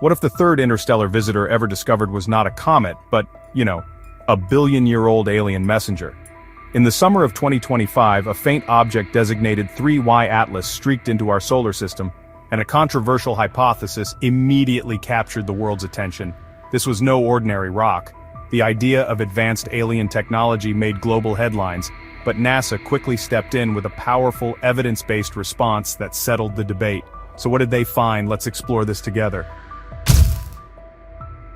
What if the third interstellar visitor ever discovered was not a comet, but, a billion-year-old alien messenger? In the summer of 2025, a faint object designated 3Y Atlas streaked into our solar system, and a controversial hypothesis immediately captured the world's attention. This was no ordinary rock. The idea of advanced alien technology made global headlines, but NASA quickly stepped in with a powerful, evidence-based response that settled the debate. So what did they find? Let's explore this together.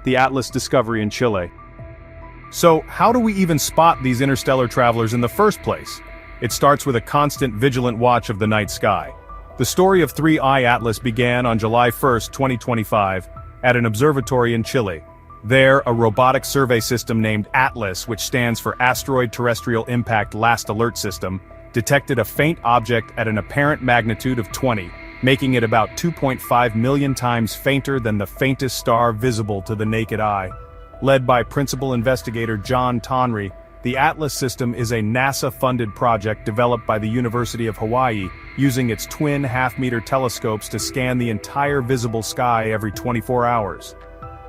The Atlas discovery in Chile. So, how do we even spot these interstellar travelers in the first place? It starts with a constant vigilant watch of the night sky. The story of 3I Atlas began on July 1, 2025, at an observatory in Chile. There, a robotic survey system named ATLAS, which stands for Asteroid Terrestrial Impact Last Alert System, detected a faint object at an apparent magnitude of 20, making it about 2.5 million times fainter than the faintest star visible to the naked eye. Led by principal investigator John Tonry, the ATLAS system is a NASA-funded project developed by the University of Hawaii, using its twin half-meter telescopes to scan the entire visible sky every 24 hours.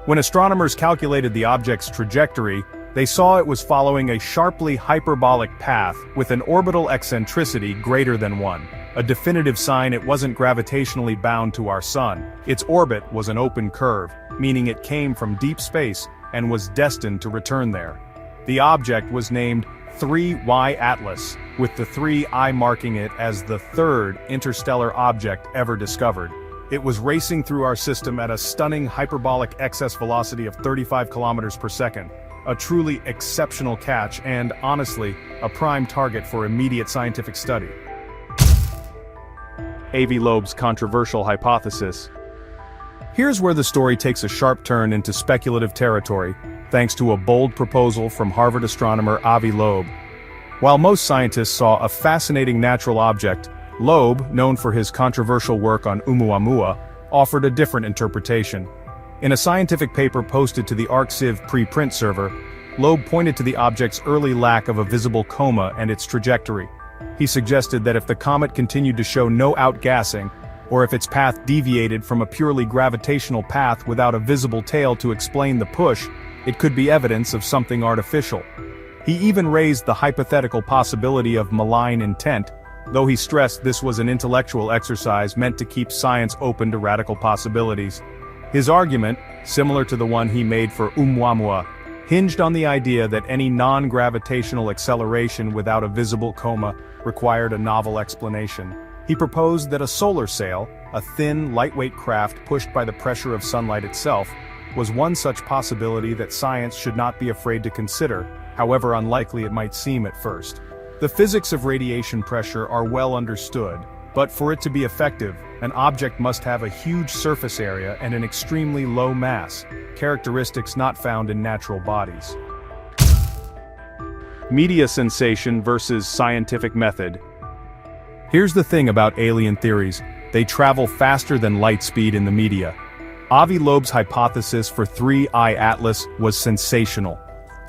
When astronomers calculated the object's trajectory, they saw it was following a sharply hyperbolic path with an orbital eccentricity greater than 1, a definitive sign it wasn't gravitationally bound to our sun. Its orbit was an open curve, meaning it came from deep space and was destined to return there. The object was named 3Y Atlas, with the 3I marking it as the third interstellar object ever discovered. It was racing through our system at a stunning hyperbolic excess velocity of 35 kilometers per second, a truly exceptional catch and, honestly, a prime target for immediate scientific study. Avi Loeb's controversial hypothesis. Here's where the story takes a sharp turn into speculative territory, thanks to a bold proposal from Harvard astronomer Avi Loeb. While most scientists saw a fascinating natural object, Loeb, known for his controversial work on Oumuamua, offered a different interpretation. In a scientific paper posted to the ArcSiv preprint server, Loeb pointed to the object's early lack of a visible coma and its trajectory. He suggested that if the comet continued to show no outgassing, or if its path deviated from a purely gravitational path without a visible tail to explain the push, it could be evidence of something artificial. He even raised the hypothetical possibility of malign intent, though he stressed this was an intellectual exercise meant to keep science open to radical possibilities. His argument, similar to the one he made for Oumuamua, hinged on the idea that any non-gravitational acceleration without a visible coma required a novel explanation. He proposed that a solar sail, a thin, lightweight craft pushed by the pressure of sunlight itself, was one such possibility that science should not be afraid to consider, however unlikely it might seem at first. The physics of radiation pressure are well understood, but for it to be effective, an object must have a huge surface area and an extremely low mass, characteristics not found in natural bodies. Media sensation versus scientific method. Here's the thing about alien theories, they travel faster than light speed in the media. Avi Loeb's hypothesis for 3I Atlas was sensational.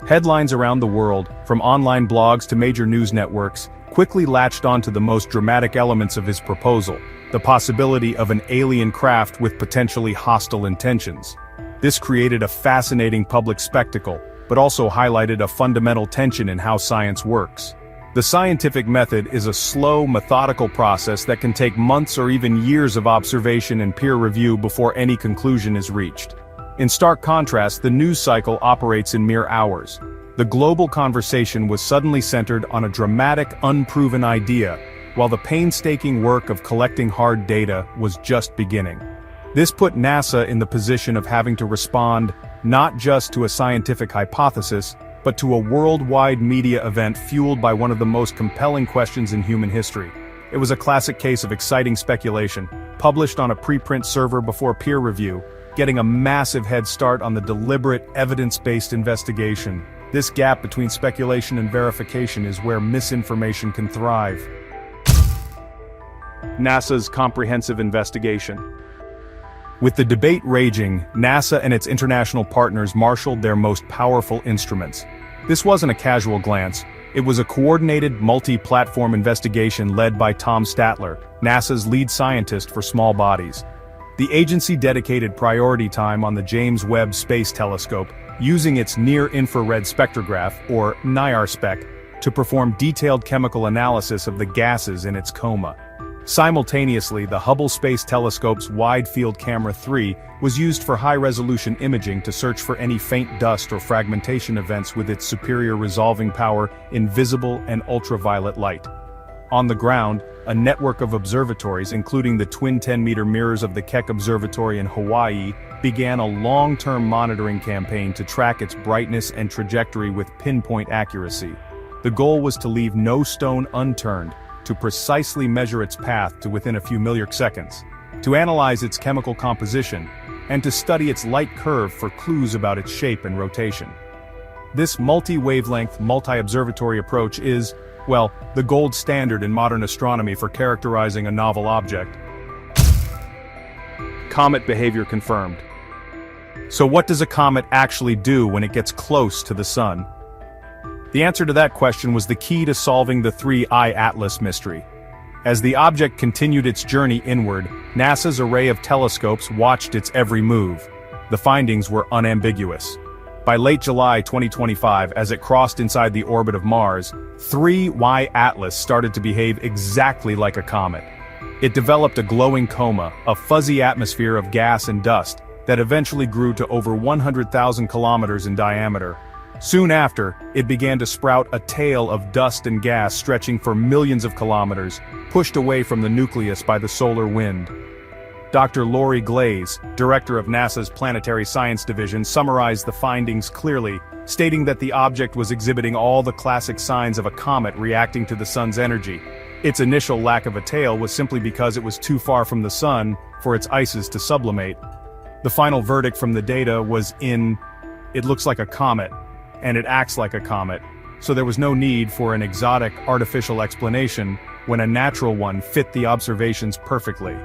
Headlines around the world, from online blogs to major news networks, quickly latched onto the most dramatic elements of his proposal, the possibility of an alien craft with potentially hostile intentions. This created a fascinating public spectacle, but also highlighted a fundamental tension in how science works. The scientific method is a slow, methodical process that can take months or even years of observation and peer review before any conclusion is reached. In stark contrast, the news cycle operates in mere hours. The global conversation was suddenly centered on a dramatic, unproven idea, while the painstaking work of collecting hard data was just beginning. This put NASA in the position of having to respond not just to a scientific hypothesis, but to a worldwide media event fueled by one of the most compelling questions in human history. It was a classic case of exciting speculation, published on a preprint server before peer review, getting a massive head start on the deliberate, evidence-based investigation. This gap between speculation and verification is where misinformation can thrive. NASA's comprehensive investigation. With the debate raging, NASA and its international partners marshaled their most powerful instruments. This wasn't a casual glance, it was a coordinated, multi-platform investigation led by Tom Statler, NASA's lead scientist for small bodies. The agency dedicated priority time on the James Webb Space Telescope, using its near-infrared spectrograph, or NIR-SPEC, to perform detailed chemical analysis of the gases in its coma. Simultaneously, the Hubble Space Telescope's Wide Field Camera 3 was used for high-resolution imaging to search for any faint dust or fragmentation events with its superior resolving power in visible and ultraviolet light. On the ground, a network of observatories, including the twin 10-meter mirrors of the Keck Observatory in Hawaii, began a long-term monitoring campaign to track its brightness and trajectory with pinpoint accuracy. The goal was to leave no stone unturned, to precisely measure its path to within a few milliseconds, to analyze its chemical composition, and to study its light curve for clues about its shape and rotation. This multi-wavelength, multi-observatory approach is, well, the gold standard in modern astronomy for characterizing a novel object. Comet behavior confirmed. So what does a comet actually do when it gets close to the Sun? The answer to that question was the key to solving the 3I Atlas mystery. As the object continued its journey inward, NASA's array of telescopes watched its every move. The findings were unambiguous. By late July 2025, as it crossed inside the orbit of Mars, 3Y Atlas started to behave exactly like a comet. It developed a glowing coma, a fuzzy atmosphere of gas and dust, that eventually grew to over 100,000 kilometers in diameter. Soon after, it began to sprout a tail of dust and gas stretching for millions of kilometers, pushed away from the nucleus by the solar wind. Dr. Lori Glaze, director of NASA's Planetary Science Division, summarized the findings clearly, stating that the object was exhibiting all the classic signs of a comet reacting to the Sun's energy. Its initial lack of a tail was simply because it was too far from the Sun for its ices to sublimate. The final verdict from the data was it looks like a comet, and it acts like a comet, so there was no need for an exotic, artificial explanation when a natural one fit the observations perfectly.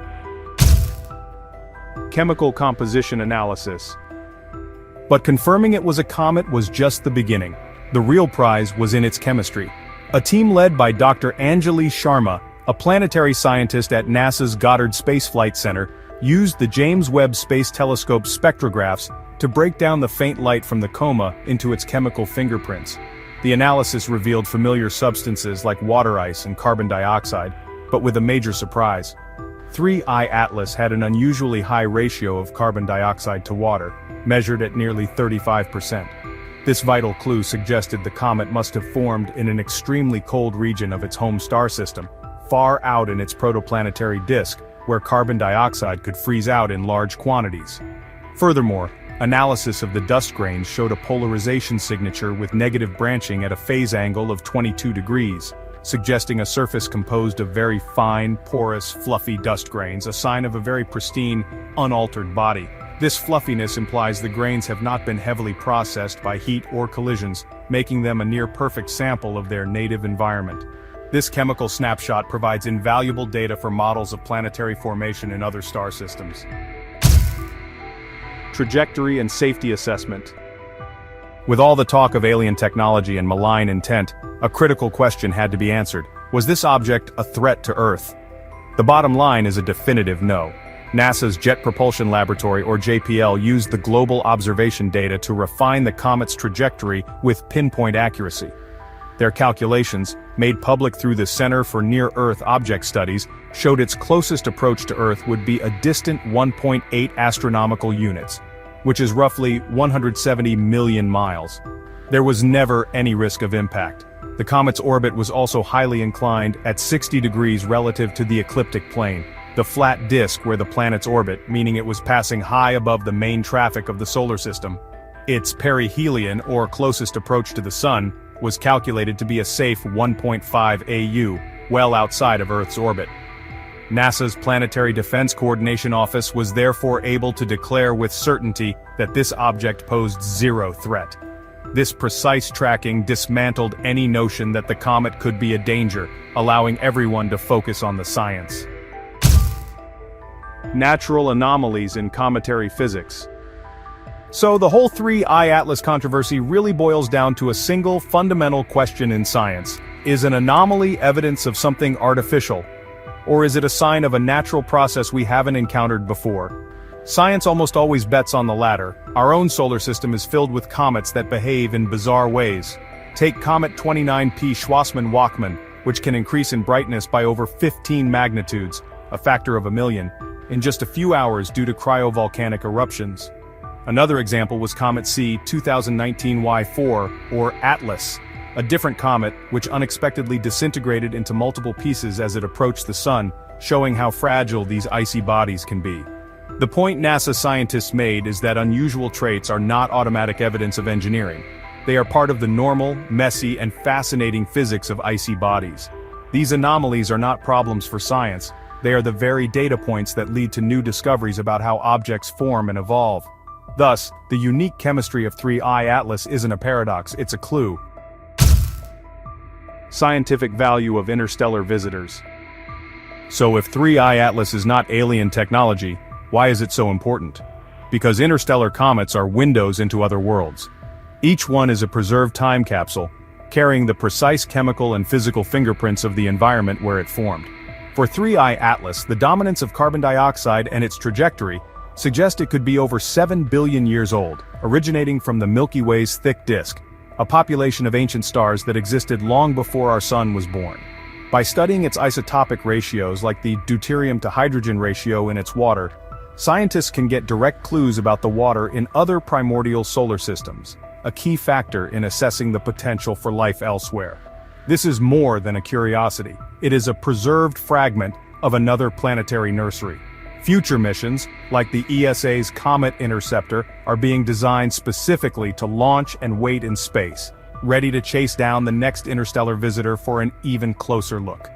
Chemical composition analysis. But confirming it was a comet was just the beginning. The real prize was in its chemistry. A team led by Dr. Anjali Sharma, a planetary scientist at NASA's Goddard Space Flight Center, used the James Webb Space Telescope spectrographs to break down the faint light from the coma into its chemical fingerprints. The analysis revealed familiar substances like water ice and carbon dioxide, but with a major surprise. 3I Atlas had an unusually high ratio of carbon dioxide to water, measured at nearly 35%. This vital clue suggested the comet must have formed in an extremely cold region of its home star system, far out in its protoplanetary disk, where carbon dioxide could freeze out in large quantities. Furthermore, analysis of the dust grains showed a polarization signature with negative branching at a phase angle of 22 degrees, suggesting a surface composed of very fine, porous, fluffy dust grains, a sign of a very pristine, unaltered body. This fluffiness implies the grains have not been heavily processed by heat or collisions, making them a near-perfect sample of their native environment. This chemical snapshot provides invaluable data for models of planetary formation in other star systems. Trajectory and safety assessment. With all the talk of alien technology and malign intent, a critical question had to be answered. Was this object a threat to Earth? The bottom line is a definitive no. NASA's Jet Propulsion Laboratory, or JPL, used the global observation data to refine the comet's trajectory with pinpoint accuracy. Their calculations, made public through the Center for Near-Earth Object Studies, showed its closest approach to Earth would be a distant 1.8 astronomical units, which is roughly 170 million miles. There was never any risk of impact. The comet's orbit was also highly inclined at 60 degrees relative to the ecliptic plane, the flat disk where the planets orbit, meaning it was passing high above the main traffic of the solar system. Its perihelion, or closest approach to the Sun, was calculated to be a safe 1.5 AU, well outside of Earth's orbit. NASA's Planetary Defense Coordination Office was therefore able to declare with certainty that this object posed zero threat. This precise tracking dismantled any notion that the comet could be a danger, allowing everyone to focus on the science. Natural anomalies in cometary physics. So the whole 3I Atlas controversy really boils down to a single fundamental question in science. Is an anomaly evidence of something artificial? Or is it a sign of a natural process we haven't encountered before? Science almost always bets on the latter. Our own solar system is filled with comets that behave in bizarre ways. Take Comet 29P Schwarzmann-Wachmann, which can increase in brightness by over 15 magnitudes, a factor of a million, in just a few hours due to cryovolcanic eruptions. Another example was Comet C 2019Y4, or Atlas, a different comet which unexpectedly disintegrated into multiple pieces as it approached the Sun, showing how fragile these icy bodies can be. The point NASA scientists made is that unusual traits are not automatic evidence of engineering. They are part of the normal, messy, and fascinating physics of icy bodies. These anomalies are not problems for science, they are the very data points that lead to new discoveries about how objects form and evolve. Thus, the unique chemistry of 3I Atlas isn't a paradox, it's a clue. Scientific value of interstellar visitors. So if 3I Atlas is not alien technology, why is it so important? Because interstellar comets are windows into other worlds. Each one is a preserved time capsule, carrying the precise chemical and physical fingerprints of the environment where it formed. For 3I Atlas, the dominance of carbon dioxide and its trajectory suggest it could be over 7 billion years old, originating from the Milky Way's thick disk, a population of ancient stars that existed long before our Sun was born. By studying its isotopic ratios like the deuterium to hydrogen ratio in its water, scientists can get direct clues about the water in other primordial solar systems, a key factor in assessing the potential for life elsewhere. This is more than a curiosity, it is a preserved fragment of another planetary nursery. Future missions, like the ESA's Comet Interceptor, are being designed specifically to launch and wait in space, ready to chase down the next interstellar visitor for an even closer look.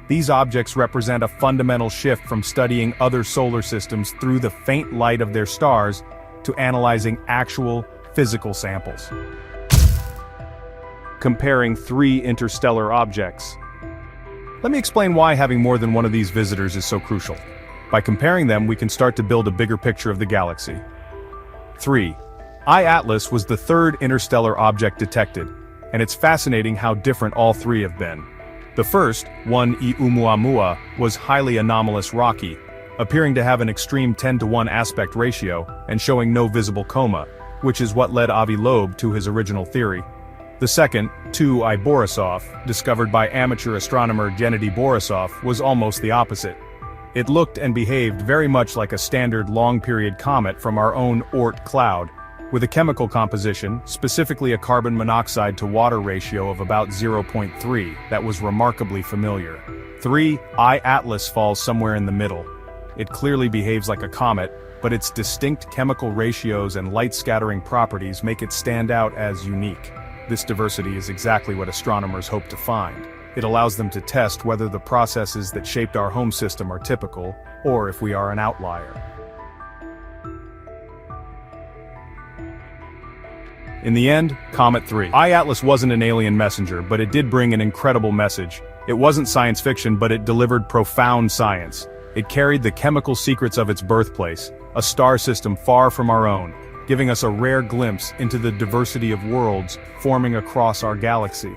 These objects represent a fundamental shift from studying other solar systems through the faint light of their stars to analyzing actual, physical samples. Comparing 3 interstellar objects. Let me explain why having more than one of these visitors is so crucial. By comparing them, we can start to build a bigger picture of the galaxy. 3. I Atlas was the third interstellar object detected, and it's fascinating how different all 3 have been. The first, 1E Oumuamua, was highly anomalous rocky, appearing to have an extreme 10:1 aspect ratio and showing no visible coma, which is what led Avi Loeb to his original theory. The second, 2I Borisov, discovered by amateur astronomer Gennady Borisov, was almost the opposite. It looked and behaved very much like a standard long-period comet from our own Oort cloud, with a chemical composition, specifically a carbon monoxide to water ratio of about 0.3, that was remarkably familiar. 3I Atlas falls somewhere in the middle. It clearly behaves like a comet, but its distinct chemical ratios and light-scattering properties make it stand out as unique. This diversity is exactly what astronomers hope to find. It allows them to test whether the processes that shaped our home system are typical, or if we are an outlier. In the end, Comet 3I Atlas wasn't an alien messenger, but it did bring an incredible message. It wasn't science fiction, but it delivered profound science. It carried the chemical secrets of its birthplace, a star system far from our own, giving us a rare glimpse into the diversity of worlds forming across our galaxy.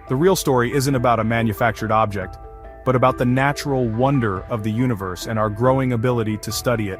The real story isn't about a manufactured object, but about the natural wonder of the universe and our growing ability to study it.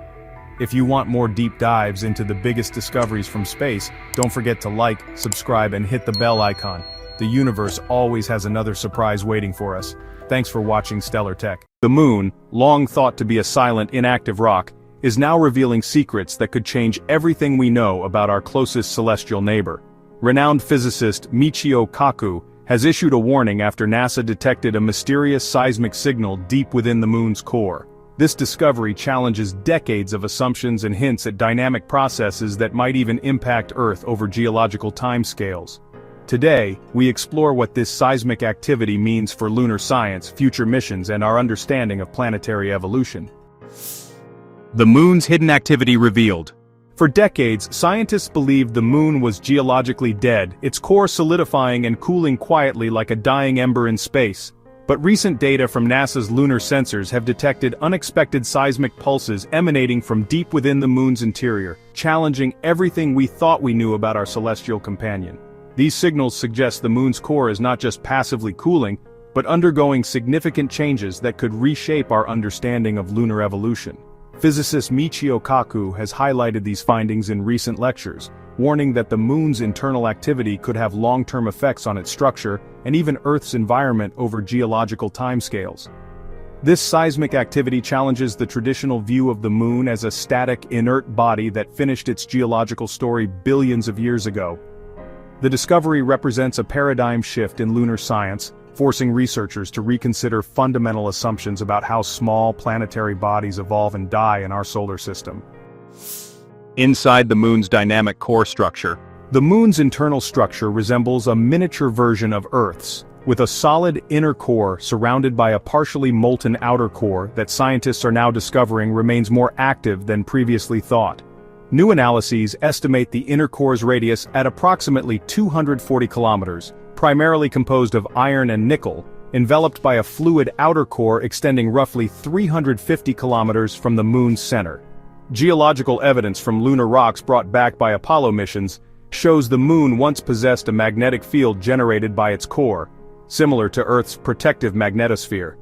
If you want more deep dives into the biggest discoveries from space, don't forget to like, subscribe, and hit the bell icon. The universe always has another surprise waiting for us. Thanks for watching Stellar Tech. The moon, long thought to be a silent, inactive rock, is now revealing secrets that could change everything we know about our closest celestial neighbor. Renowned physicist Michio Kaku has issued a warning after NASA detected a mysterious seismic signal deep within the moon's core. This discovery challenges decades of assumptions and hints at dynamic processes that might even impact Earth over geological timescales. Today, we explore what this seismic activity means for lunar science, future missions, and our understanding of planetary evolution. The moon's hidden activity revealed. For decades, scientists believed the moon was geologically dead, its core solidifying and cooling quietly like a dying ember in space. But recent data from NASA's lunar sensors have detected unexpected seismic pulses emanating from deep within the moon's interior, challenging everything we thought we knew about our celestial companion. These signals suggest the moon's core is not just passively cooling, but undergoing significant changes that could reshape our understanding of lunar evolution. Physicist Michio Kaku has highlighted these findings in recent lectures, warning that the moon's internal activity could have long-term effects on its structure and even Earth's environment over geological timescales. This seismic activity challenges the traditional view of the moon as a static, inert body that finished its geological story billions of years ago. The discovery represents a paradigm shift in lunar science, forcing researchers to reconsider fundamental assumptions about how small planetary bodies evolve and die in our solar system. Inside the moon's dynamic core structure. The moon's internal structure resembles a miniature version of Earth's, with a solid inner core surrounded by a partially molten outer core that scientists are now discovering remains more active than previously thought. New analyses estimate the inner core's radius at approximately 240 kilometers, primarily composed of iron and nickel, enveloped by a fluid outer core extending roughly 350 kilometers from the moon's center. Geological evidence from lunar rocks brought back by Apollo missions shows the moon once possessed a magnetic field generated by its core, similar to Earth's protective magnetosphere.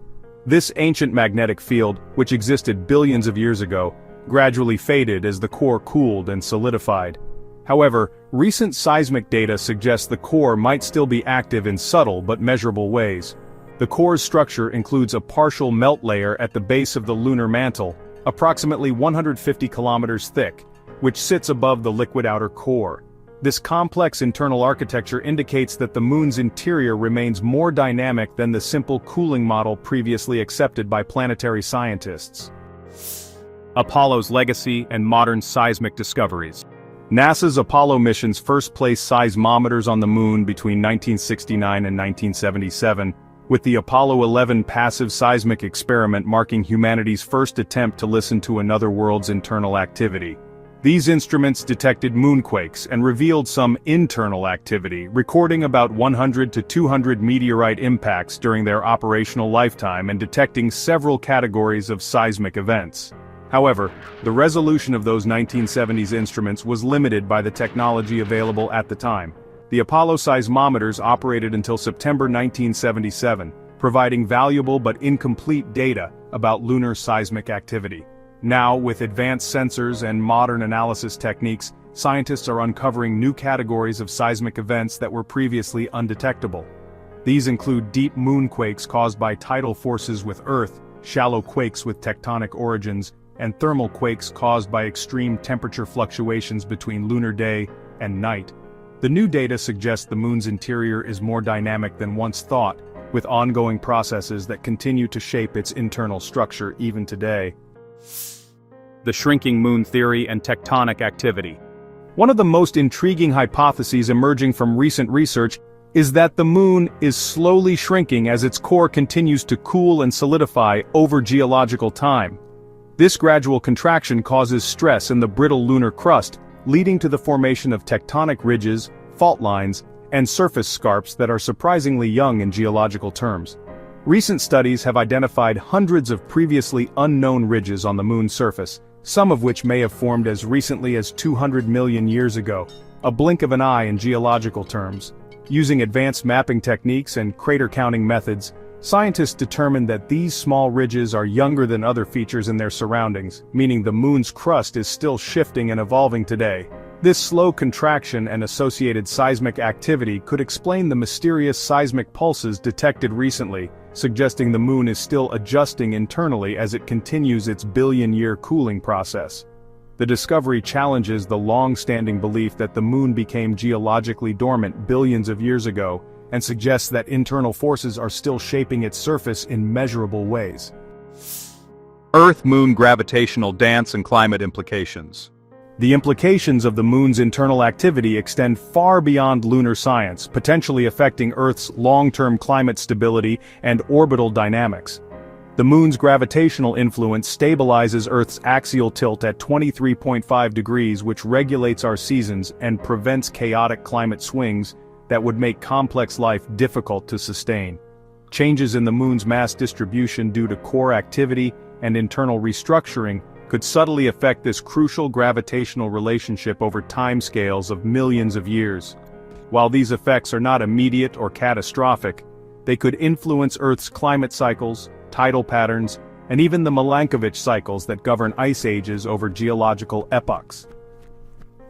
This ancient magnetic field, which existed billions of years ago, gradually faded as the core cooled and solidified. However, recent seismic data suggests the core might still be active in subtle but measurable ways. The core's structure includes a partial melt layer at the base of the lunar mantle, approximately 150 kilometers thick, which sits above the liquid outer core. This complex internal architecture indicates that the moon's interior remains more dynamic than the simple cooling model previously accepted by planetary scientists. Apollo's legacy and modern seismic discoveries. NASA's Apollo missions first placed seismometers on the moon between 1969 and 1977, with the Apollo 11 passive seismic experiment marking humanity's first attempt to listen to another world's internal activity. These instruments detected moonquakes and revealed some internal activity, recording about 100 to 200 meteorite impacts during their operational lifetime and detecting several categories of seismic events. However, the resolution of those 1970s instruments was limited by the technology available at the time. The Apollo seismometers operated until September 1977, providing valuable but incomplete data about lunar seismic activity. Now, with advanced sensors and modern analysis techniques, scientists are uncovering new categories of seismic events that were previously undetectable. These include deep moonquakes caused by tidal forces with Earth, shallow quakes with tectonic origins, and thermal quakes caused by extreme temperature fluctuations between lunar day and night. The new data suggests the moon's interior is more dynamic than once thought, with ongoing processes that continue to shape its internal structure even today. The shrinking moon theory and tectonic activity. One of the most intriguing hypotheses emerging from recent research is that the moon is slowly shrinking as its core continues to cool and solidify over geological time. This gradual contraction causes stress in the brittle lunar crust, leading to the formation of tectonic ridges, fault lines, and surface scarps that are surprisingly young in geological terms. Recent studies have identified hundreds of previously unknown ridges on the moon's surface, some of which may have formed as recently as 200 million years ago, a blink of an eye in geological terms. Using advanced mapping techniques and crater counting methods, scientists determined that these small ridges are younger than other features in their surroundings, meaning the moon's crust is still shifting and evolving today. This slow contraction and associated seismic activity could explain the mysterious seismic pulses detected recently, suggesting the moon is still adjusting internally as it continues its billion-year cooling process. The discovery challenges the long-standing belief that the moon became geologically dormant billions of years ago, and suggests that internal forces are still shaping its surface in measurable ways. Earth-Moon gravitational dance and climate implications. The implications of the moon's internal activity extend far beyond lunar science, potentially affecting Earth's long-term climate stability and orbital dynamics. The moon's gravitational influence stabilizes Earth's axial tilt at 23.5 degrees, which regulates our seasons and prevents chaotic climate swings that would make complex life difficult to sustain. Changes in the moon's mass distribution due to core activity and internal restructuring could subtly affect this crucial gravitational relationship over timescales of millions of years. While these effects are not immediate or catastrophic, They could influence Earth's climate cycles, tidal patterns, and even the Milankovitch cycles that govern ice ages over geological epochs.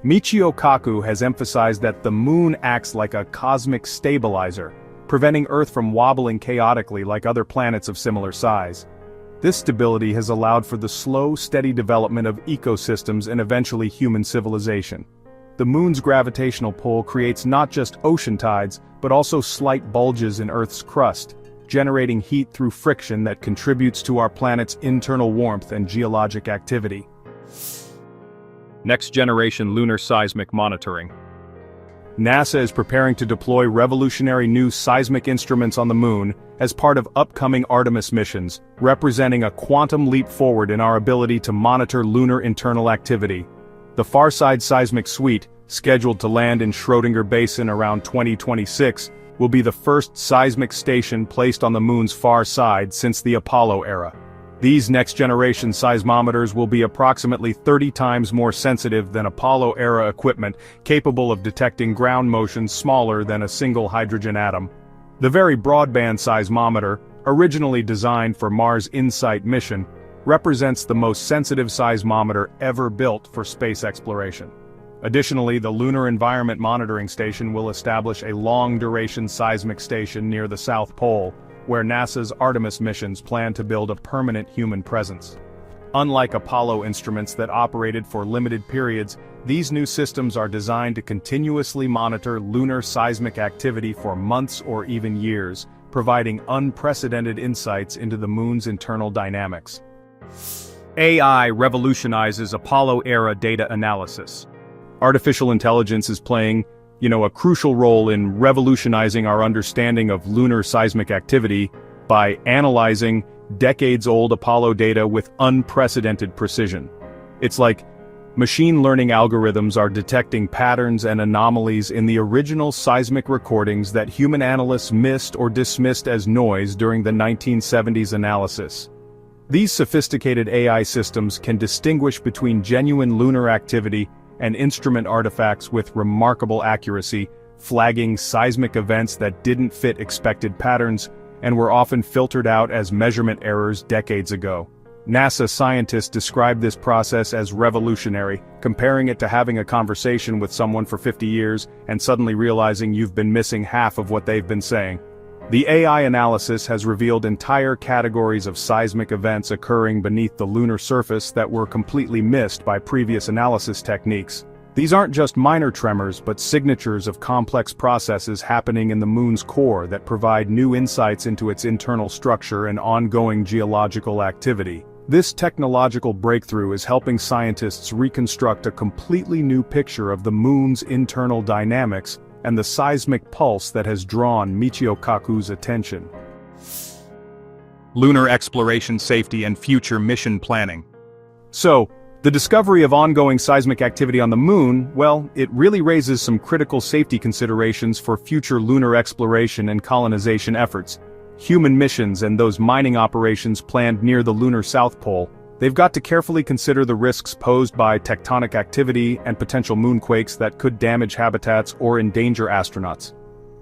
Michio Kaku has emphasized that the moon acts like a cosmic stabilizer, preventing Earth from wobbling chaotically like other planets of similar size. This stability has allowed for the slow, steady development of ecosystems and eventually human civilization. The moon's gravitational pull creates not just ocean tides, but also slight bulges in Earth's crust, generating heat through friction that contributes to our planet's internal warmth and geologic activity. Next-generation lunar seismic monitoring. NASA is preparing to deploy revolutionary new seismic instruments on the moon as part of upcoming Artemis missions, representing a quantum leap forward in our ability to monitor lunar internal activity. The Farside Seismic Suite, scheduled to land in Schrödinger Basin around 2026, will be the first seismic station placed on the moon's far side since the Apollo era. These next-generation seismometers will be approximately 30 times more sensitive than Apollo-era equipment, capable of detecting ground motions smaller than a single hydrogen atom. The Very Broadband Seismometer, originally designed for Mars InSight mission, represents the most sensitive seismometer ever built for space exploration. Additionally, the Lunar Environment Monitoring Station will establish a long-duration seismic station near the South Pole, where NASA's Artemis missions plan to build a permanent human presence. Unlike Apollo instruments that operated for limited periods, these new systems are designed to continuously monitor lunar seismic activity for months or even years, providing unprecedented insights into the moon's internal dynamics. AI revolutionizes Apollo-era data analysis. Artificial intelligence is playing, a crucial role in revolutionizing our understanding of lunar seismic activity by analyzing decades-old Apollo data with unprecedented precision. It's like machine learning algorithms are detecting patterns and anomalies in the original seismic recordings that human analysts missed or dismissed as noise during the 1970s analysis. These sophisticated AI systems can distinguish between genuine lunar activity and instrument artifacts with remarkable accuracy, flagging seismic events that didn't fit expected patterns and were often filtered out as measurement errors decades ago. NASA scientists describe this process as revolutionary, comparing it to having a conversation with someone for 50 years and suddenly realizing you've been missing half of what they've been saying. The AI analysis has revealed entire categories of seismic events occurring beneath the lunar surface that were completely missed by previous analysis techniques. These aren't just minor tremors but signatures of complex processes happening in the moon's core that provide new insights into its internal structure and ongoing geological activity. This technological breakthrough is helping scientists reconstruct a completely new picture of the moon's internal dynamics and the seismic pulse that has drawn Michio Kaku's attention. Lunar exploration safety and future mission planning. So, the discovery of ongoing seismic activity on the moon, well, it really raises some critical safety considerations for future lunar exploration and colonization efforts. Human missions and those mining operations planned near the lunar South Pole, they've got to carefully consider the risks posed by tectonic activity and potential moonquakes that could damage habitats or endanger astronauts.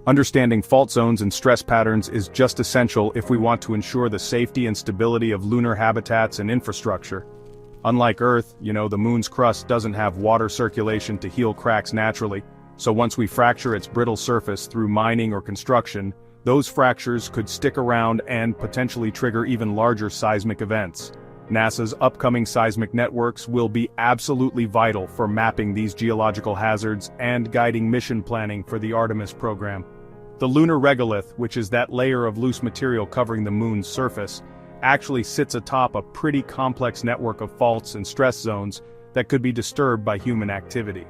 Understanding fault zones and stress patterns is just essential if we want to ensure the safety and stability of lunar habitats and infrastructure. Unlike Earth, the moon's crust doesn't have water circulation to heal cracks naturally, so once we fracture its brittle surface through mining or construction, those fractures could stick around and potentially trigger even larger seismic events. NASA's upcoming seismic networks will be absolutely vital for mapping these geological hazards and guiding mission planning for the Artemis program. The lunar regolith, which is that layer of loose material covering the moon's surface, actually sits atop a pretty complex network of faults and stress zones that could be disturbed by human activity.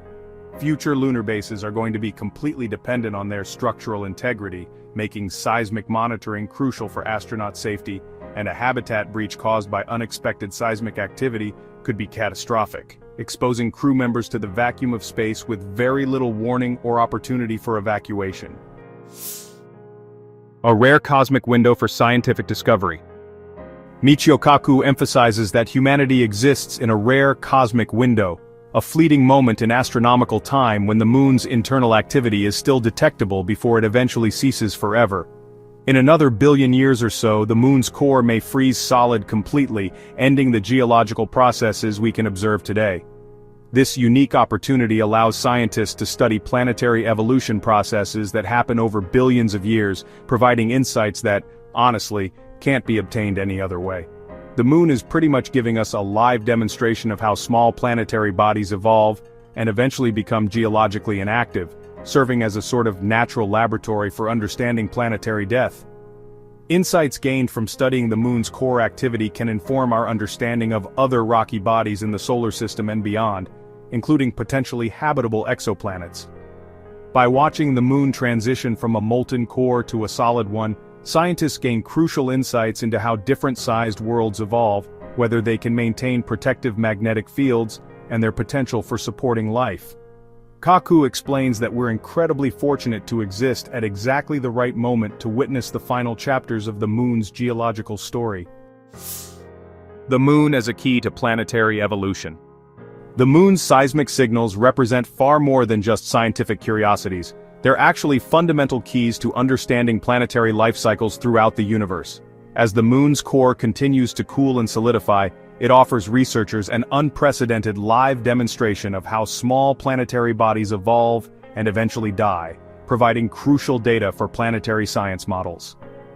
Future lunar bases are going to be completely dependent on their structural integrity, making seismic monitoring crucial for astronaut safety, and a habitat breach caused by unexpected seismic activity could be catastrophic, exposing crew members to the vacuum of space with very little warning or opportunity for evacuation. A rare cosmic window for scientific discovery. Michio Kaku emphasizes that humanity exists in a rare cosmic window, a fleeting moment in astronomical time when the moon's internal activity is still detectable before it eventually ceases forever. In another billion years or so, the moon's core may freeze solid completely, ending the geological processes we can observe today. This unique opportunity allows scientists to study planetary evolution processes that happen over billions of years, providing insights that, honestly, can't be obtained any other way. The moon is pretty much giving us a live demonstration of how small planetary bodies evolve and eventually become geologically inactive, serving as a sort of natural laboratory for understanding planetary death. Insights gained from studying the moon's core activity can inform our understanding of other rocky bodies in the solar system and beyond, including potentially habitable exoplanets. By watching the moon transition from a molten core to a solid one, scientists gain crucial insights into how different-sized worlds evolve, whether they can maintain protective magnetic fields, and their potential for supporting life. Kaku explains that we're incredibly fortunate to exist at exactly the right moment to witness the final chapters of the moon's geological story. The moon as a key to planetary evolution. The moon's seismic signals represent far more than just scientific curiosities. They're actually fundamental keys to understanding planetary life cycles throughout the universe. As the moon's core continues to cool and solidify, it offers researchers an unprecedented live demonstration of how small planetary bodies evolve and eventually die, providing crucial data for planetary science models.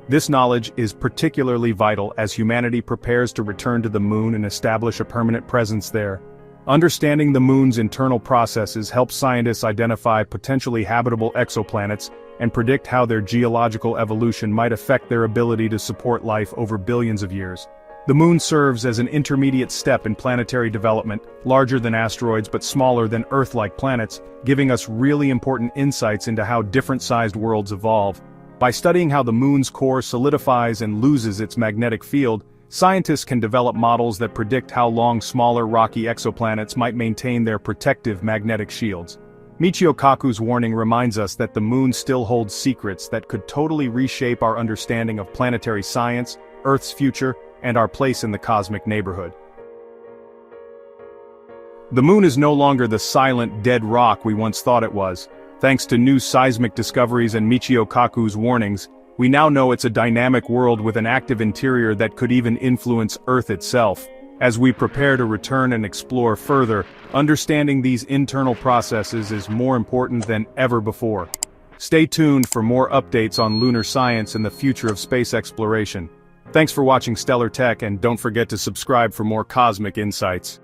This knowledge is particularly vital as humanity prepares to return to the moon and establish a permanent presence there. Understanding the moon's internal processes helps scientists identify potentially habitable exoplanets and predict how their geological evolution might affect their ability to support life over billions of years. The moon serves as an intermediate step in planetary development, larger than asteroids but smaller than Earth-like planets, giving us really important insights into how different-sized worlds evolve. By studying how the moon's core solidifies and loses its magnetic field, scientists can develop models that predict how long smaller rocky exoplanets might maintain their protective magnetic shields. Michio Kaku's warning reminds us that the moon still holds secrets that could totally reshape our understanding of planetary science, Earth's future, and our place in the cosmic neighborhood. The moon is no longer the silent, dead rock we once thought it was. Thanks to new seismic discoveries and Michio Kaku's warnings, we now know it's a dynamic world with an active interior that could even influence Earth itself. As we prepare to return and explore further, understanding these internal processes is more important than ever before. Stay tuned for more updates on lunar science and the future of space exploration. Thanks for watching Stellar Tech, and don't forget to subscribe for more cosmic insights.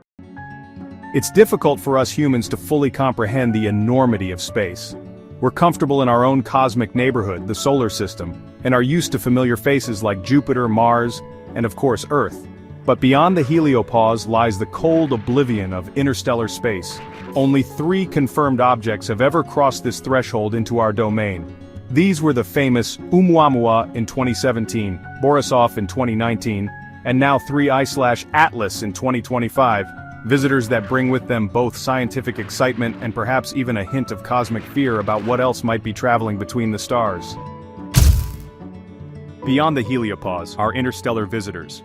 It's difficult for us humans to fully comprehend the enormity of space. We're comfortable in our own cosmic neighborhood, the solar system, and are used to familiar faces like Jupiter, Mars, and of course Earth. But beyond the heliopause lies the cold oblivion of interstellar space. Only 3 confirmed objects have ever crossed this threshold into our domain. These were the famous Oumuamua in 2017, Borisov in 2019, and now 3I/Atlas in 2025, visitors that bring with them both scientific excitement and perhaps even a hint of cosmic fear about what else might be traveling between the stars. Beyond the heliopause, our interstellar visitors.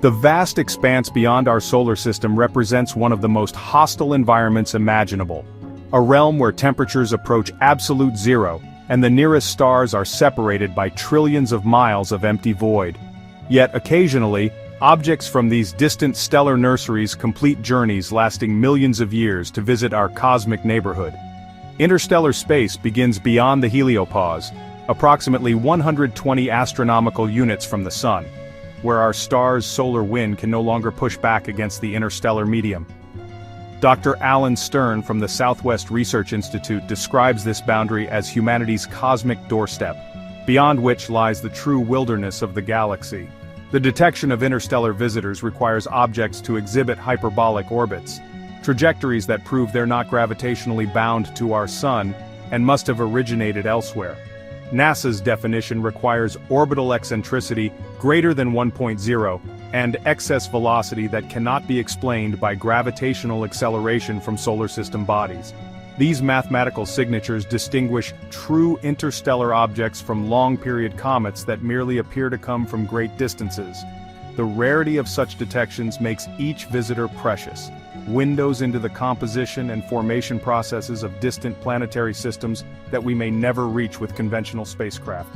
The vast expanse beyond our solar system represents one of the most hostile environments imaginable. A realm where temperatures approach absolute zero, and the nearest stars are separated by trillions of miles of empty void. Yet occasionally, objects from these distant stellar nurseries complete journeys lasting millions of years to visit our cosmic neighborhood. Interstellar space begins beyond the heliopause, approximately 120 astronomical units from the Sun, where our star's solar wind can no longer push back against the interstellar medium. Dr. Alan Stern from the Southwest Research Institute describes this boundary as humanity's cosmic doorstep, beyond which lies the true wilderness of the galaxy. The detection of interstellar visitors requires objects to exhibit hyperbolic orbits, trajectories that prove they're not gravitationally bound to our Sun and must have originated elsewhere. NASA's definition requires orbital eccentricity greater than 1.0 and excess velocity that cannot be explained by gravitational acceleration from solar system bodies. These mathematical signatures distinguish true interstellar objects from long-period comets that merely appear to come from great distances. The rarity of such detections makes each visitor precious, windows into the composition and formation processes of distant planetary systems that we may never reach with conventional spacecraft.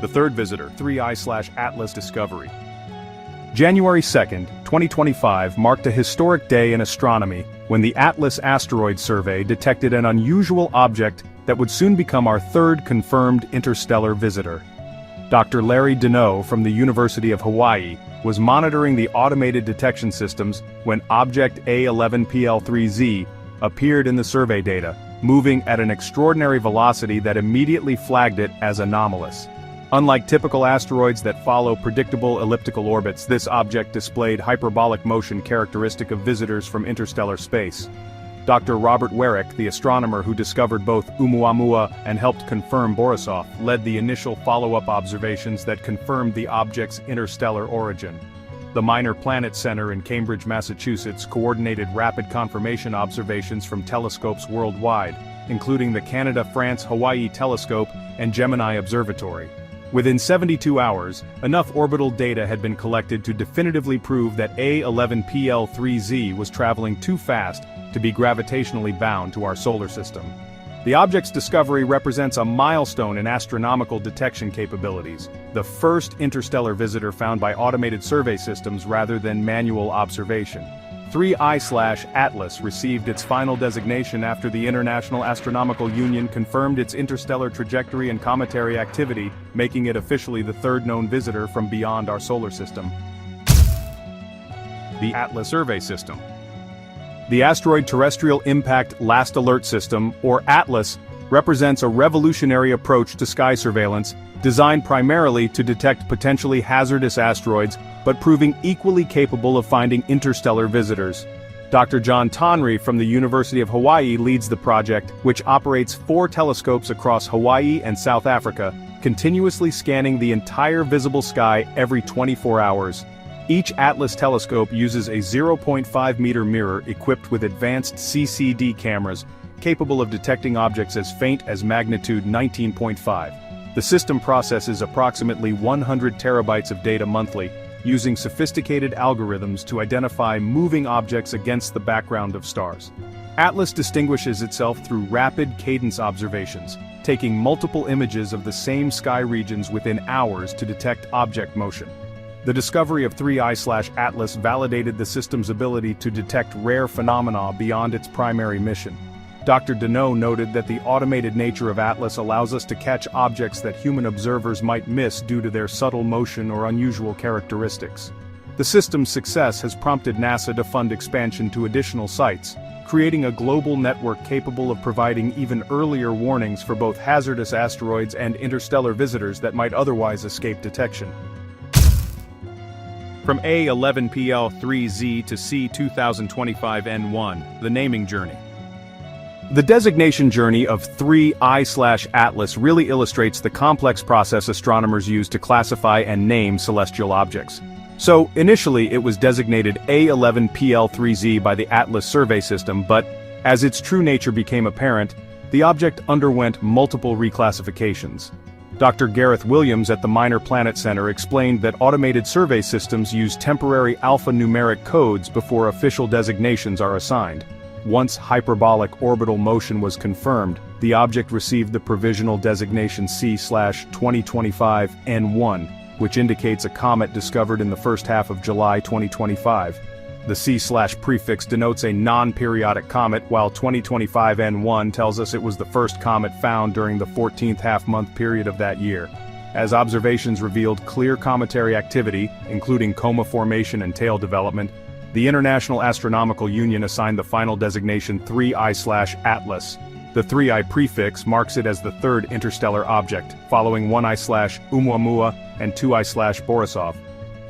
The third visitor, 3I/Atlas discovery. January 2, 2025 marked a historic day in astronomy when the Atlas Asteroid Survey detected an unusual object that would soon become our third confirmed interstellar visitor. Dr. Larry Deneau from the University of Hawaii was monitoring the automated detection systems when object A11PL3Z appeared in the survey data, moving at an extraordinary velocity that immediately flagged it as anomalous. Unlike typical asteroids that follow predictable elliptical orbits, this object displayed hyperbolic motion characteristic of visitors from interstellar space. Dr. Robert Warwick, the astronomer who discovered both Oumuamua and helped confirm Borisov, led the initial follow-up observations that confirmed the object's interstellar origin. The Minor Planet Center in Cambridge, Massachusetts coordinated rapid confirmation observations from telescopes worldwide, including the Canada-France-Hawaii Telescope and Gemini Observatory. Within 72 hours, enough orbital data had been collected to definitively prove that A11PL3Z was traveling too fast to be gravitationally bound to our solar system. The object's discovery represents a milestone in astronomical detection capabilities, the first interstellar visitor found by automated survey systems rather than manual observation. 3I/Atlas received its final designation after the International Astronomical Union confirmed its interstellar trajectory and cometary activity, making it officially the third known visitor from beyond our solar system. The Atlas Survey System. The Asteroid Terrestrial Impact Last Alert System, or ATLAS, represents a revolutionary approach to sky surveillance, designed primarily to detect potentially hazardous asteroids, but proving equally capable of finding interstellar visitors. Dr. John Tonry from the University of Hawaii leads the project, which operates 4 telescopes across Hawaii and South Africa, continuously scanning the entire visible sky every 24 hours. Each ATLAS telescope uses a 0.5-meter mirror equipped with advanced CCD cameras, capable of detecting objects as faint as magnitude 19.5. The system processes approximately 100 terabytes of data monthly, using sophisticated algorithms to identify moving objects against the background of stars. ATLAS distinguishes itself through rapid cadence observations, taking multiple images of the same sky regions within hours to detect object motion. The discovery of 3I/Atlas validated the system's ability to detect rare phenomena beyond its primary mission. Dr. Deneau noted that the automated nature of ATLAS allows us to catch objects that human observers might miss due to their subtle motion or unusual characteristics. The system's success has prompted NASA to fund expansion to additional sites, creating a global network capable of providing even earlier warnings for both hazardous asteroids and interstellar visitors that might otherwise escape detection. From A11PL3Z to C2025N1, the naming journey. The designation journey of 3I/Atlas really illustrates the complex process astronomers use to classify and name celestial objects. So, initially it was designated A11PL3Z by the Atlas Survey System, but, as its true nature became apparent, the object underwent multiple reclassifications. Dr. Gareth Williams at the Minor Planet Center explained that automated survey systems use temporary alphanumeric codes before official designations are assigned. Once hyperbolic orbital motion was confirmed, the object received the provisional designation C/2025N1, which indicates a comet discovered in the first half of July 2025. The C/prefix denotes a non-periodic comet, while 2025N1 tells us it was the first comet found during the 14th half-month period of that year. As observations revealed clear cometary activity, including coma formation and tail development, the International Astronomical Union assigned the final designation 3I/Atlas. The 3I prefix marks it as the third interstellar object, following 1I/Oumuamua and 2I/Borisov.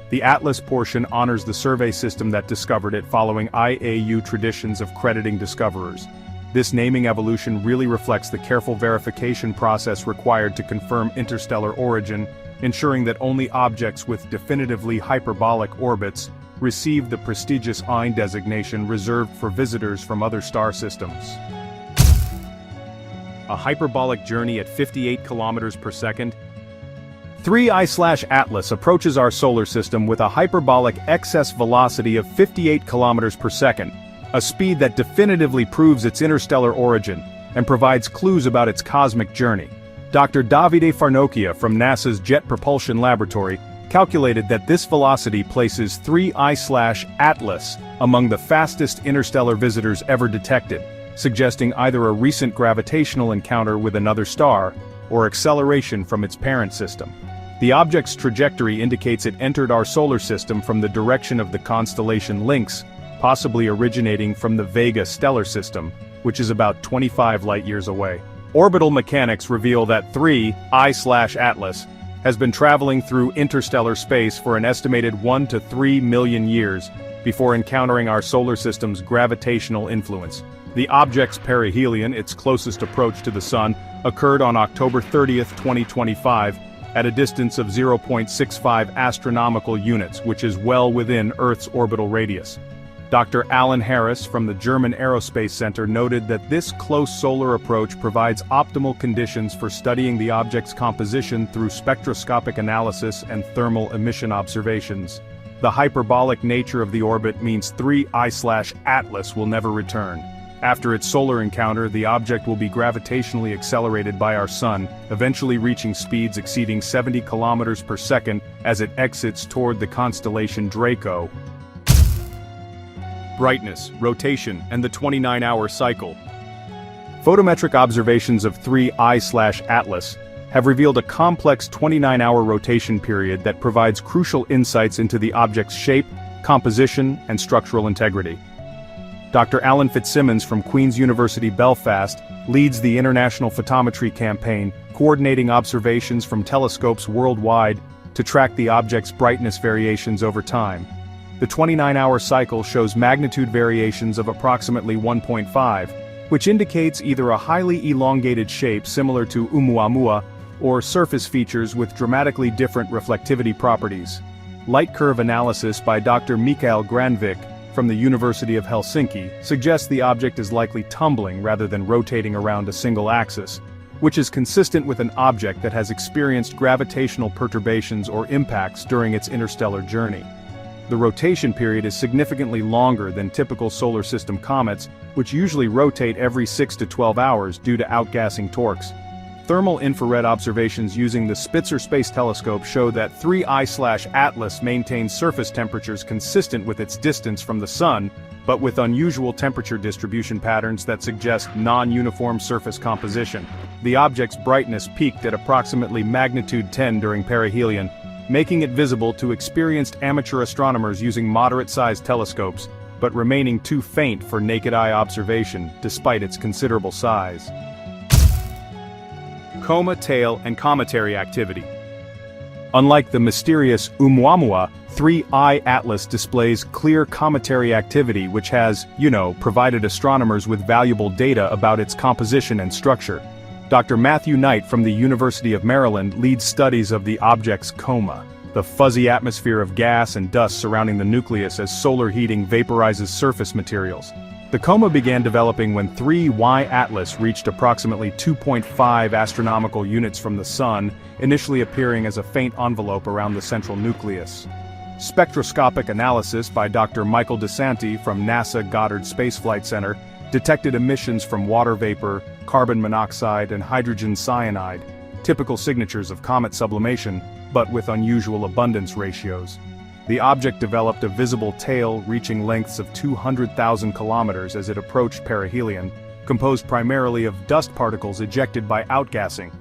The Atlas portion honors the survey system that discovered it, following IAU traditions of crediting discoverers. This naming evolution really reflects the careful verification process required to confirm interstellar origin, ensuring that only objects with definitively hyperbolic orbits receive the prestigious EIN designation reserved for visitors from other star systems. A hyperbolic journey at 58 kilometers per second. 3I/Atlas approaches our solar system with a hyperbolic excess velocity of 58 kilometers per second, a speed that definitively proves its interstellar origin and provides clues about its cosmic journey. Dr. Davide Farnochia from NASA's Jet Propulsion Laboratory calculated that this velocity places 3I/Atlas among the fastest interstellar visitors ever detected, suggesting either a recent gravitational encounter with another star, or acceleration from its parent system. The object's trajectory indicates it entered our solar system from the direction of the constellation Lynx, possibly originating from the Vega stellar system, which is about 25 light-years away. Orbital mechanics reveal that 3I/Atlas has been traveling through interstellar space for an estimated 1 to 3 million years before encountering our solar system's gravitational influence. The object's perihelion, its closest approach to the Sun, occurred on October 30, 2025, at a distance of 0.65 astronomical units, which is well within Earth's orbital radius. Dr. Alan Harris from the German Aerospace Center noted that this close solar approach provides optimal conditions for studying the object's composition through spectroscopic analysis and thermal emission observations. The hyperbolic nature of the orbit means 3I/Atlas will never return. After its solar encounter, the object will be gravitationally accelerated by our Sun, eventually reaching speeds exceeding 70 kilometers per second as it exits toward the constellation Draco. Brightness, rotation, and the 29-hour cycle. Photometric observations of 3I/Atlas have revealed a complex 29-hour rotation period that provides crucial insights into the object's shape, composition, and structural integrity. Dr. Alan Fitzsimmons from Queen's University Belfast leads the International Photometry Campaign, coordinating observations from telescopes worldwide to track the object's brightness variations over time. The 29-hour cycle shows magnitude variations of approximately 1.5, which indicates either a highly elongated shape similar to Oumuamua, or surface features with dramatically different reflectivity properties. Light curve analysis by Dr. Mikael Granvik from the University of Helsinki suggests the object is likely tumbling rather than rotating around a single axis, which is consistent with an object that has experienced gravitational perturbations or impacts during its interstellar journey. The rotation period is significantly longer than typical solar system comets, which usually rotate every 6 to 12 hours due to outgassing torques. Thermal infrared observations using the Spitzer Space Telescope show that 3I/Atlas maintains surface temperatures consistent with its distance from the Sun, but with unusual temperature distribution patterns that suggest non-uniform surface composition. The object's brightness peaked at approximately magnitude 10 during perihelion, making it visible to experienced amateur astronomers using moderate-sized telescopes, but remaining too faint for naked-eye observation, despite its considerable size. Coma tail and cometary activity. Unlike the mysterious Oumuamua, 3I/Atlas displays clear cometary activity which has, provided astronomers with valuable data about its composition and structure. Dr. Matthew Knight from the University of Maryland leads studies of the object's coma, the fuzzy atmosphere of gas and dust surrounding the nucleus as solar heating vaporizes surface materials. The coma began developing when 3I/Atlas reached approximately 2.5 astronomical units from the Sun, initially appearing as a faint envelope around the central nucleus. Spectroscopic analysis by Dr. Michael DeSanti from NASA Goddard Space Flight Center detected emissions from water vapor, carbon monoxide, and hydrogen cyanide, typical signatures of comet sublimation, but with unusual abundance ratios. The object developed a visible tail reaching lengths of 200,000 kilometers as it approached perihelion, composed primarily of dust particles ejected by outgassing.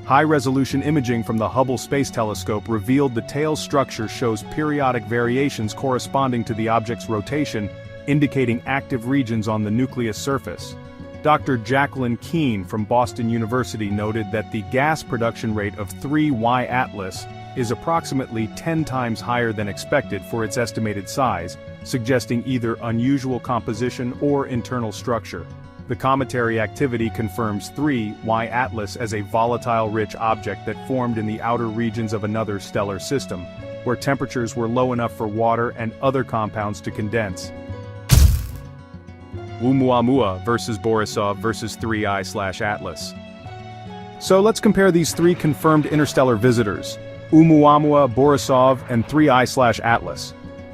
High-resolution imaging from the Hubble Space Telescope revealed the tail's structure shows periodic variations corresponding to the object's rotation, indicating active regions on the nucleus surface. Dr. Jacqueline Keene from Boston University noted that the gas production rate of 3I/Atlas is approximately 10 times higher than expected for its estimated size, suggesting either unusual composition or internal structure. The cometary activity confirms 3I/Atlas as a volatile-rich object that formed in the outer regions of another stellar system, where temperatures were low enough for water and other compounds to condense. Oumuamua versus Borisov versus 3I/Atlas. So let's compare these three confirmed interstellar visitors: Oumuamua, Borisov, and 3I/Atlas.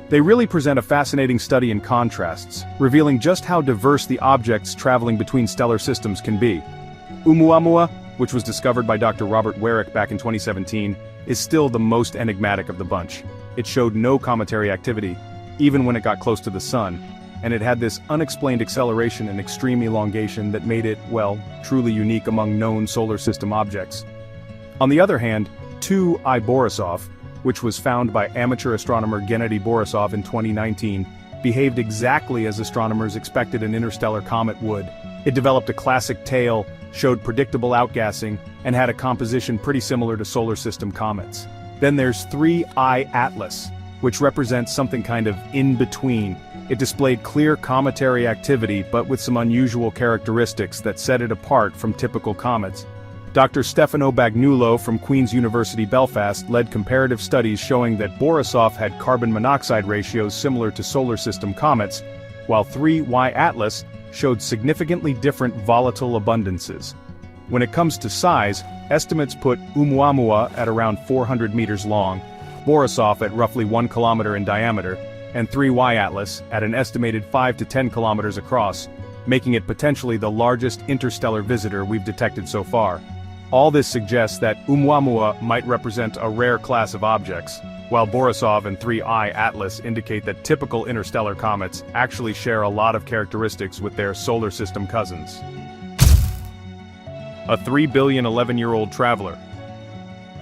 They really present a fascinating study in contrasts, revealing just how diverse the objects traveling between stellar systems can be. Oumuamua, which was discovered by Dr. Robert Werik back in 2017, is still the most enigmatic of the bunch. It showed no cometary activity, even when it got close to the sun, and it had this unexplained acceleration and extreme elongation that made it, well, truly unique among known solar system objects. On the other hand, 2I Borisov, which was found by amateur astronomer Gennady Borisov in 2019, behaved exactly as astronomers expected an interstellar comet would. It developed a classic tail, showed predictable outgassing, and had a composition pretty similar to solar system comets. Then there's 3I Atlas, which represents something kind of in-between. It displayed clear cometary activity but with some unusual characteristics that set it apart from typical comets. Dr. Stefano Bagnulo from Queen's University Belfast led comparative studies showing that Borisov had carbon monoxide ratios similar to solar system comets, while 3Y Atlas showed significantly different volatile abundances. When it comes to size, estimates put Oumuamua at around 400 meters long, Borisov at roughly 1 kilometer in diameter, and 3Y Atlas at an estimated 5 to 10 kilometers across, making it potentially the largest interstellar visitor we've detected so far. All this suggests that Oumuamua might represent a rare class of objects, while Borisov and 3I Atlas indicate that typical interstellar comets actually share a lot of characteristics with their solar system cousins. A 3 billion 11-year-old traveler.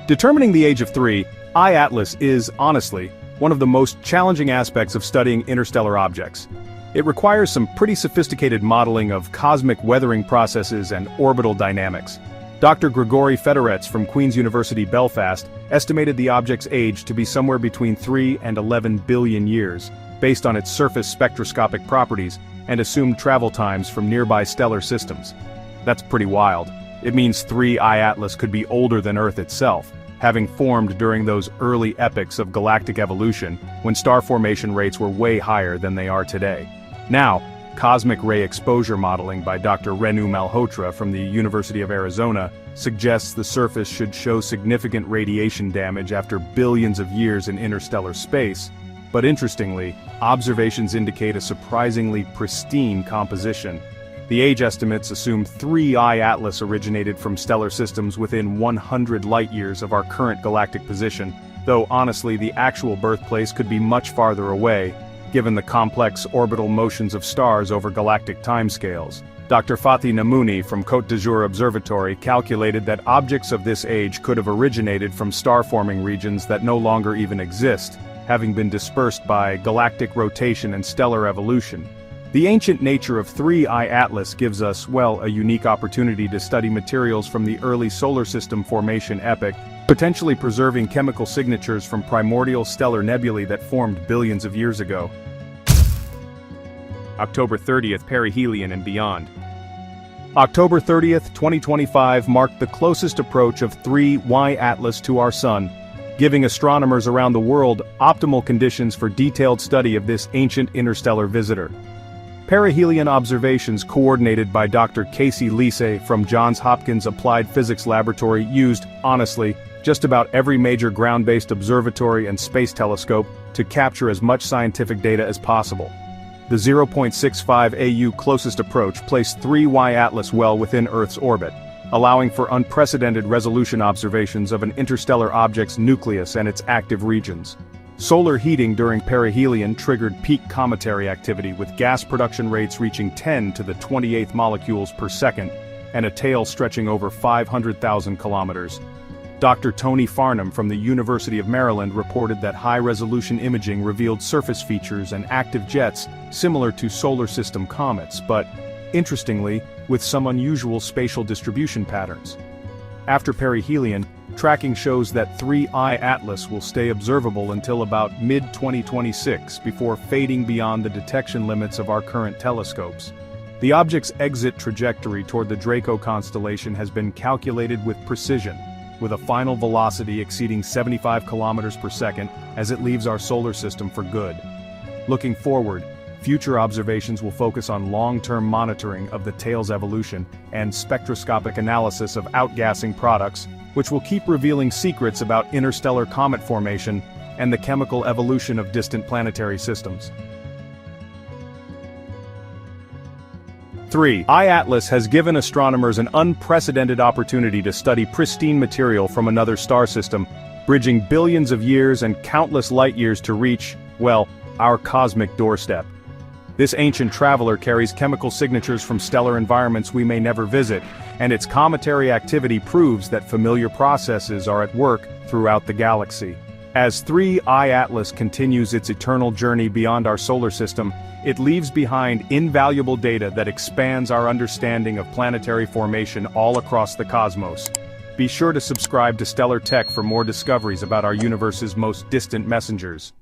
Determining the age of 3I Atlas is, honestly, one of the most challenging aspects of studying interstellar objects. It requires some pretty sophisticated modeling of cosmic weathering processes and orbital dynamics. Dr. Grigory Fedorets from Queen's University Belfast estimated the object's age to be somewhere between 3 and 11 billion years, based on its surface spectroscopic properties, and assumed travel times from nearby stellar systems. That's pretty wild. It means 3I Atlas could be older than Earth itself, having formed during those early epochs of galactic evolution, when star formation rates were way higher than they are today. Now, cosmic ray exposure modeling by Dr. Renu Malhotra from the University of Arizona suggests the surface should show significant radiation damage after billions of years in interstellar space, but interestingly, observations indicate a surprisingly pristine composition. The age estimates assume 3I Atlas originated from stellar systems within 100 light-years of our current galactic position, though honestly the actual birthplace could be much farther away, given the complex orbital motions of stars over galactic timescales. Dr. Fatih Namouni from Côte d'Azur Observatory calculated that objects of this age could have originated from star-forming regions that no longer even exist, having been dispersed by galactic rotation and stellar evolution. The ancient nature of 3I Atlas gives us, well, a unique opportunity to study materials from the early solar system formation epoch, potentially preserving chemical signatures from primordial stellar nebulae that formed billions of years ago. October 30th, perihelion and beyond. October 30th, 2025 marked the closest approach of 3Y Atlas to our Sun, giving astronomers around the world optimal conditions for detailed study of this ancient interstellar visitor. Perihelion observations coordinated by Dr. Casey Lise from Johns Hopkins Applied Physics Laboratory used, honestly, just about every major ground-based observatory and space telescope to capture as much scientific data as possible. The 0.65 AU closest approach placed 3Y Atlas well within Earth's orbit, allowing for unprecedented resolution observations of an interstellar object's nucleus and its active regions. Solar heating during perihelion triggered peak cometary activity with gas production rates reaching 10 to the 28th molecules per second, and a tail stretching over 500,000 kilometers. Dr. Tony Farnham from the University of Maryland reported that high-resolution imaging revealed surface features and active jets similar to solar system comets, but, interestingly, with some unusual spatial distribution patterns. After perihelion, tracking shows that 3I Atlas will stay observable until about mid-2026 before fading beyond the detection limits of our current telescopes. The object's exit trajectory toward the Draco constellation has been calculated with precision, with a final velocity exceeding 75 kilometers per second as it leaves our solar system for good. Looking forward, future observations will focus on long-term monitoring of the tail's evolution and spectroscopic analysis of outgassing products, which will keep revealing secrets about interstellar comet formation and the chemical evolution of distant planetary systems. 3. iAtlas has given astronomers an unprecedented opportunity to study pristine material from another star system, bridging billions of years and countless light-years to reach, well, our cosmic doorstep. This ancient traveler carries chemical signatures from stellar environments we may never visit, and its cometary activity proves that familiar processes are at work throughout the galaxy. As 3I Atlas continues its eternal journey beyond our solar system, it leaves behind invaluable data that expands our understanding of planetary formation all across the cosmos. Be sure to subscribe to Stellar Tech for more discoveries about our universe's most distant messengers.